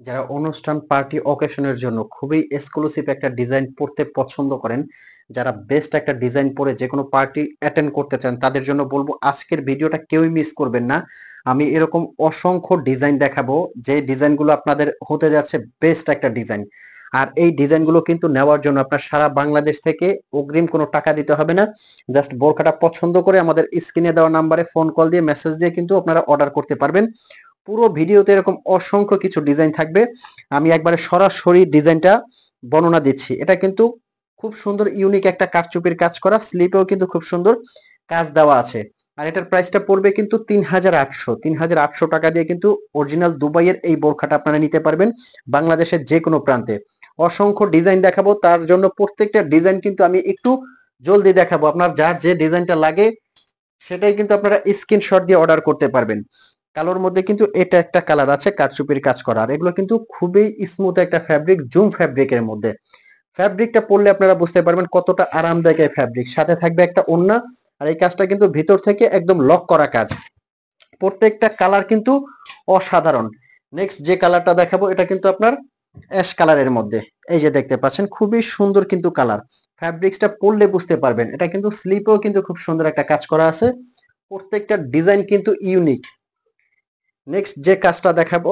যারা অনুষ্ঠান পার্টি অকেশনের জন্য খুবই এক্সক্লুসিভ একটা ডিজাইন পড়তে পছন্দ করেন, যারা বেস্ট একটা ডিজাইন পরে যে কোনো পার্টি অ্যাটেন্ড করতে চান তাদের জন্য বলবো আজকের ভিডিওটা কেউই মিস করবেন না। আমি এরকম অসংখ্য ডিজাইন দেখাবো যে ডিজাইনগুলো আপনাদের হতে যাচ্ছে বেস্ট একটা ডিজাইন। আর এই ডিজাইনগুলো কিন্তু নেওয়ার জন্য আপনার সারা বাংলাদেশ থেকে অগ্রিম কোনো টাকা দিতে হবে না। জাস্ট বোরখাটা পছন্দ করে আমাদের স্ক্রিনে দেওয়া নাম্বারে ফোন কল দিয়ে মেসেজ দিয়ে কিন্তু আপনারা অর্ডার করতে পারবেন। পুরো ভিডিওতে এরকম অসংখ্য কিছু ডিজাইন থাকবে। আমি একবারে সরাসরি ডিজাইনটা বর্ণনা দিচ্ছি। এটা কিন্তু খুব সুন্দর ইউনিক একটা কারচুপির কাজ করা, স্লিপেও কিন্তু খুব সুন্দর কাজ দেওয়া আছে। আর এটার প্রাইসটা পড়বে কিন্তু ৩,৮০০ টাকা দিয়ে কিন্তু অরিজিনাল দুবাইয়ের এই বোরখাটা আপনারা নিতে পারবেন বাংলাদেশের যে কোনো প্রান্তে। অসংখ্য ডিজাইন দেখাবো, তার জন্য প্রত্যেকটা ডিজাইন কিন্তু আমি একটু জলদি দেখাবো। আপনার যার যে ডিজাইনটা লাগে সেটাই কিন্তু আপনারা স্ক্রিনশট দিয়ে অর্ডার করতে পারবেন। কালোর মধ্যে কিন্তু এটা একটা কালার আছে কারচুপির কাজ করা, আর এগুলো কিন্তু খুবই স্মুথ একটা ফ্যাব্রিক, জুম ফ্যাব্রিকের মধ্যে। ফ্যাব্রিকটা পরলে আপনারা বুঝতে পারবেন কতটা আরামদায়ক এই ফ্যাব্রিক। সাথে থাকবে একটা ওড়না, আর এই কাজটা কিন্তু ভিতর থেকে একদম লক করা কাজ। প্রত্যেকটা কালার কিন্তু অসাধারণ। নেক্সট যে কালারটা দেখাবো এটা কিন্তু আপনার অ্যাশ কালারের মধ্যে। এই যে দেখতে পাচ্ছেন খুবই সুন্দর কিন্তু কালার। ফ্যাব্রিক্সটা পরলে বুঝতে পারবেন। এটা কিন্তু স্লিপেও কিন্তু খুব সুন্দর একটা কাজ করা আছে। প্রত্যেকটা ডিজাইন কিন্তু ইউনিক। নেক্সট যে কাজটা দেখাবো,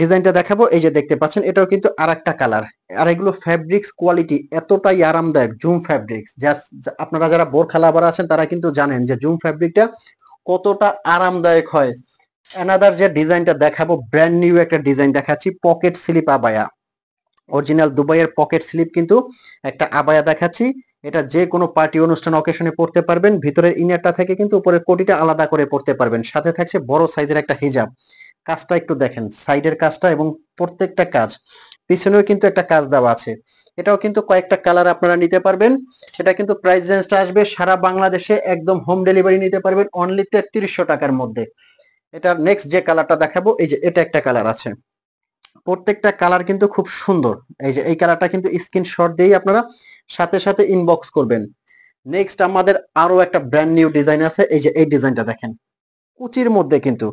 ডিজাইনটা দেখাবো, এই যে দেখতে পাচ্ছেন এটাও কিন্তু আরেকটা কালার। আর এগুলো ফ্যাব্রিক্স কোয়ালিটি এতটাই আরামদায়ক, জুম ফ্যাব্রিক্স। জাস্ট আপনারা যারা বোরখা লাভার আছেন তারা কিন্তু জানেন যে জুম ফ্যাব্রিকটা কতটা আরামদায়ক হয়। অ্যানাদার যে ডিজাইনটা দেখাবো, ব্র্যান্ড নিউ একটা ডিজাইন দেখাচ্ছি, পকেট স্লিপ আবায়া। অরিজিনাল দুবাইয়ের পকেট স্লিপ কিন্তু একটা আবায়া দেখাচ্ছি। এটা যে কোনো পার্টি অনুষ্ঠান অকেশনে পড়তে পারবেন। ভিতরের ইনারটা থেকে কিন্তু উপরের কোটিটা আলাদা করে পড়তে পারবেন। সাথে থাকছে বড় সাইজের একটা হিজাব। কাজটা একটু দেখেন, সাইডের কাজটা এবং প্রত্যেকটা কাজ। পিছনেও কিন্তু একটা কাজ দেওয়া আছে। এটাও কিন্তু কয়েকটা কালার আপনারা নিতে পারবেন। এটা কিন্তু প্রাইস রেঞ্জটা আসবে সারা বাংলাদেশে একদম হোম ডেলিভারি নিতে পারবেন অনলি ৩৩০০ টাকার মধ্যে। এটার নেক্সট যে কালারটা দেখাবো, এই যে এটা একটা কালার আছে। প্রত্যেকটা কালার কিন্তু খুব সুন্দর। এই যে এই কালারটা কিন্তু স্ক্রিনশট দিয়েই আপনারা সাথে সাথে ইনবক্স করবেন। নেক্সট আমাদের আরো একটা ব্র্যান্ড নিউ ডিজাইন আছে। এই যে এই ডিজাইনটা দেখেন, কুচির মধ্যে কিন্তু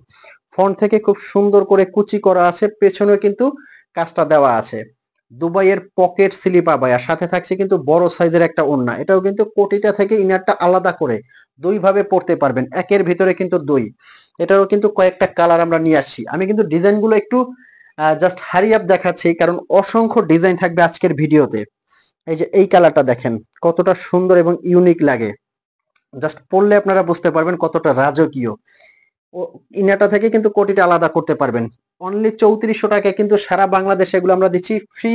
ফ্রন্ট থেকে খুব সুন্দর করে কুচি করা আছে, পেছনে কিন্তু কাজটা দেওয়া আছে। দুবাইয়ের পকেট স্লিপ আবায়া, সাথে থাকছে কিন্তু বড় সাইজের একটা ওড়না। এটাও কিন্তু কোটিটা থেকে ইনারটা আলাদা করে দুই ভাবে পড়তে পারবেন, একের ভিতরে কিন্তু দুই। এটারও কিন্তু কয়েকটা কালার আমরা নিয়ে আসছি। আমি কিন্তু ডিজাইনগুলো একটু জাস্ট হারি আপ দেখাচ্ছি, কারণ অসংখ্য ডিজাইন থাকবে আজকের ভিডিওতে। এই যে এই কালারটা দেখেন কতটা সুন্দর এবং ইউনিক লাগে। জাস্ট পড়লে আপনারা বুঝতে পারবেন কতটা রাজকীয়। ও ইনারটা থেকে কিন্তু কোটিটা আলাদা করতে পারবেন অনলি ৩৪০০ টাকায়। কিন্তু সারা বাংলাদেশে এগুলো আমরা দিচ্ছি ফ্রি,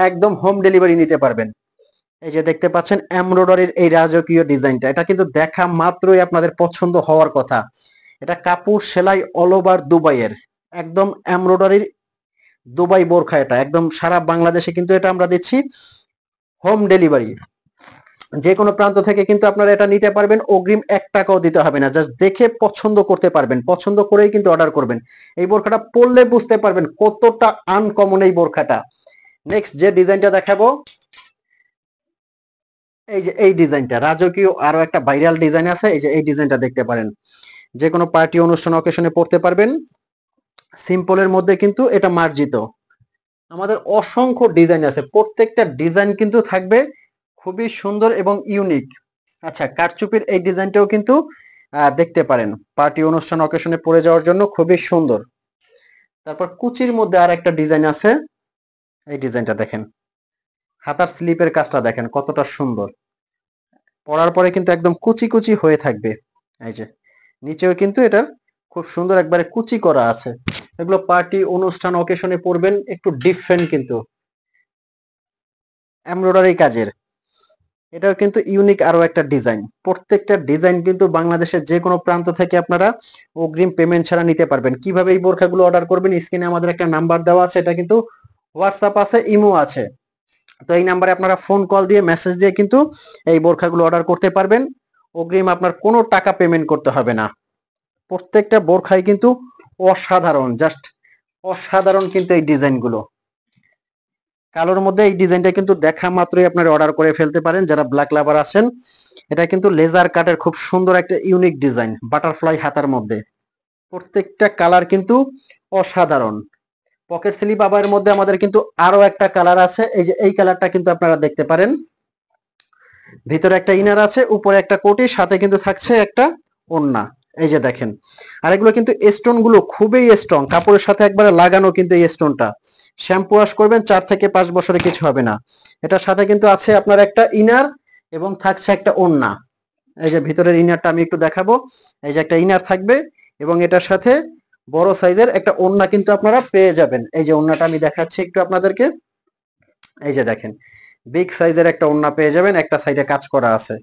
একদম হোম ডেলিভারি নিতে পারবেন। এই যে দেখতে পাচ্ছেন এমব্রয়ডারির এই রাজকীয় ডিজাইনটা, এটা কিন্তু দেখা মাত্রই আপনাদের পছন্দ হওয়ার কথা। এটা কাপড় সেলাই অল ওভার দুবাইয়ের, একদম এমব্রয়ডারির দুবাই বোরখা। এটা একদম সারা বাংলাদেশে কিন্তু এটা আমরা দিচ্ছি হোম ডেলিভারি। যে কোনো প্রান্ত থেকে কিন্তু আপনারা এটা নিতে পারবেন, অগ্রিম ১ টাকাও দিতে হবে না। জাস্ট দেখে পছন্দ করতে পারবেন, পছন্দ করেই কিন্তু অর্ডার করবেন। এই বোরখাটা পরলে বুঝতে পারবেন কতটা আনকমন এই বোরখাটা। নেক্সট যে ডিজাইনটা দেখাবো, এই যে এই ডিজাইনটা রাজকীয় আরো একটা ভাইরাল ডিজাইন আছে। এই যে এই ডিজাইনটা দেখতে পারেন, যে কোনো পার্টি অনুষ্ঠান অকেশনে পড়তে পারবেন। সিম্পলের মধ্যে কিন্তু এটা মার্জিত। আমাদের অসংখ্য ডিজাইন আছে, প্রত্যেকটা ডিজাইন কিন্তু থাকবে খুবই সুন্দর এবং ইউনিক। আচ্ছা, কারচুপির এই ডিজাইনটাও কিন্তু দেখতে পারেন, পার্টি অনুষ্ঠান অকেশনে পরে যাওয়ার জন্য খুবই সুন্দর। তারপর কুচির মধ্যে আর একটা ডিজাইন আছে। এই ডিজাইনটা দেখেন, হাতার স্লিপের কাজটা দেখেন কতটা সুন্দর। পরার পরে কিন্তু একদম কুচি কুচি হয়ে থাকবে। এই যে নিচেও কিন্তু এটা খুব সুন্দর একবারে কুচি করা আছে। এগুলো পার্টি অনুষ্ঠান অকেশনে পরবেন, একটু ডিফারেন্ট কিন্তু এমব্রয়ডারি কাজের। এটাও কিন্তু ইউনিক আরো একটা ডিজাইন। প্রত্যেকটা ডিজাইন কিন্তু বাংলাদেশের যে কোনো প্রান্ত থেকে আপনারা অগ্রিম পেমেন্ট ছাড়া নিতে পারবেন। কিভাবে এই বোরখাগুলো অর্ডার করবেন, স্ক্রিনে আমাদের একটা নাম্বার দেওয়া আছে, এটা কিন্তু হোয়াটসঅ্যাপ আছে, ইমো আছে। তো এই নাম্বারে আপনারা ফোন কল দিয়ে মেসেজ দিয়ে কিন্তু এই বোরখাগুলো অর্ডার করতে পারবেন। অগ্রিম আপনার কোনো টাকা পেমেন্ট করতে হবে না। প্রত্যেকটা বোরখাই কিন্তু অসাধারণ, জাস্ট অসাধারণ কিন্তু এই ডিজাইনগুলো। কালোর মধ্যে এই ডিজাইনটা কিন্তু দেখা মাত্রই আপনারা অর্ডার করে ফেলতে পারেন যারা ব্ল্যাক লাভার আছেন। এটা কিন্তু লেজার কাটের খুব সুন্দর একটা ইউনিক ডিজাইন, বাটারফ্লাই হাতার মধ্যে। প্রত্যেকটা কালার কিন্তু অসাধারণ। পকেট স্লিপ আবায়ের মধ্যে আমাদের কিন্তু আরো একটা কালার আছে, এই যে এই কালারটা কিন্তু আপনারা দেখতে পারেন। ভিতরে একটা ইনার আছে, উপরে একটা কোটি, সাথে কিন্তু থাকছে একটা ওড়না। এই যে দেখেন, আর এগুলো কিন্তু স্টোন গুলো খুবই স্ট্রং, কাপড়ের সাথে একবারে লাগানো কিন্তু এই স্টোনটা। শ্যাম্পু ওয়াশ করবেন 4 থেকে 5 বছরে কিছু হবে না। এটার সাথে কিন্তু আছে আপনার একটা ইনার এবং থাকছে একটা ওড়না। এই যে ভিতরের ইনারটা আমি একটু দেখাবো। এই যে একটা ইনার থাকবে এবং এটার সাথে বড় সাইজের একটা ওড়না কিন্তু আপনারা পেয়ে যাবেন। এই যে ওড়নাটা আমি দেখাচ্ছি একটু আপনাদেরকে। এই যে দেখেন, বিগ সাইজের একটা ওড়না পেয়ে যাবেন, একটা সাইডে কাজ করা আছে।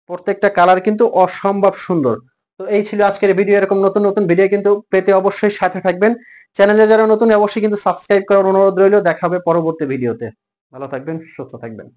প্রত্যেকটা কালার কিন্তু অসম্ভব সুন্দর। তো এই ছিল আজকের ভিডিও। এরকম নতুন নতুন ভিডিও কিন্তু পেতে অবশ্যই সাথে থাকবেন। চ্যানেলে যারা নতুন অবশ্যই কিন্তু সাবস্ক্রাইব করার অনুরোধ রইল। দেখা হবে পরবর্তী ভিডিওতে। ভালো থাকবেন, সুস্থ থাকবেন।